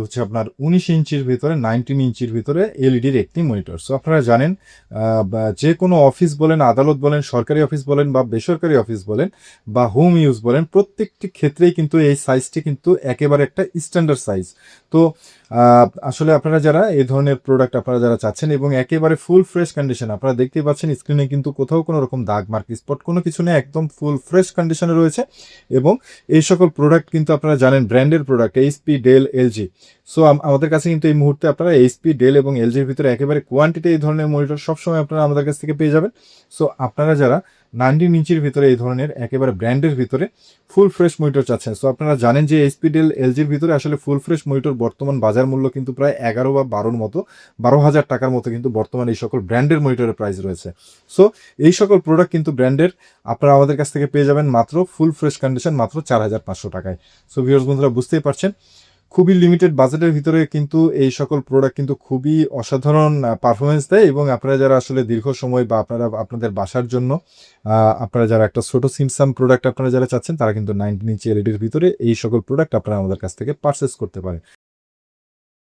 হচ্ছে আপনার 19 ইঞ্চির ভিতরে 19 ইঞ্চির ভিতরে এলইডির একটি মনিটর। সো আপনারা জানেন যে কোনো অফিস বলেন, আদালত বলেন, সরকারি অফিস বলেন বা বেসরকারি অফিস বলেন বা হোম ইউজ বলেন, প্রত্যেকটি ক্ষেত্রেই কিন্তু এই সাইজটি কিন্তু একেবারে একটা স্ট্যান্ডার্ড সাইজ। তো আসলে আপনারা যারা এই ধরনের প্রোডাক্ট আপনারা যারা চাচ্ছেন এবং একেবারে ফুল ফ্রেশ কন্ডিশন, আপনারা দেখতেই পাচ্ছেন স্ক্রিনে কিন্তু কোথাও কোনো রকম দাগ মার্ক স্পট কোনো কিছু নেই, একদম ফুল ফ্রেশ কন্ডিশনে রয়েছে। এবং এই সকল প্রোডাক্ট কিন্তু আপনারা জানেন ব্র্যান্ডের product, HP, Dell, LG. So আমাদের কাছে কিন্তু এই মুহূর্তে আপনারা এইচপি, ডেল এবং এলজির ভিতরে একেবারে কোয়ান্টিটি এই ধরনের মনিটর সবসময় আপনারা আমাদের কাছ থেকে পেয়ে যাবেন। সো আপনারা যারা 19 ইঞ্চির ভিতরে এই ধরনের একেবারে ব্র্যান্ডের ভিতরে ফুল ফ্রেশ মনিটর চাচ্ছেন, সো আপনারা জানেন যে এইচপি, ডেল, এলজির ভিতরে আসলে ফুল ফ্রেশ মনিটর বর্তমান বাজার মূল্য কিন্তু প্রায় 11 বা 12-র মতো, 12,000 টাকার মতো কিন্তু বর্তমানে এই সকল ব্র্যান্ডের মনিটরের প্রাইস রয়েছে। সো এই সকল প্রোডাক্ট কিন্তু ব্র্যান্ডের আপনারা আমাদের কাছ থেকে পেয়ে যাবেন মাত্র ফুল ফ্রেশ কন্ডিশন মাত্র 4,500 টাকায়। সো ভিউয়ার্স বন্ধুরা, বুঝতেই পারছেন খুবই লিমিটেড বাজেটের ভিতরে কিন্তু এই সকল প্রোডাক্ট কিন্তু খুবই অসাধারণ পারফরমেন্স দেয়। এবং আপনারা যারা আসলে দীর্ঘ সময় বা আপনারা আপনাদের বাসার জন্য আপনারা যারা একটা ছোট সিমসাম প্রোডাক্ট আপনারা যারা চাচ্ছেন, তারা কিন্তু 19 ইঞ্চি এলইডির ভিতরে এই সকল প্রোডাক্ট আপনারা আমাদের কাছ থেকে পারচেস করতে পারেন।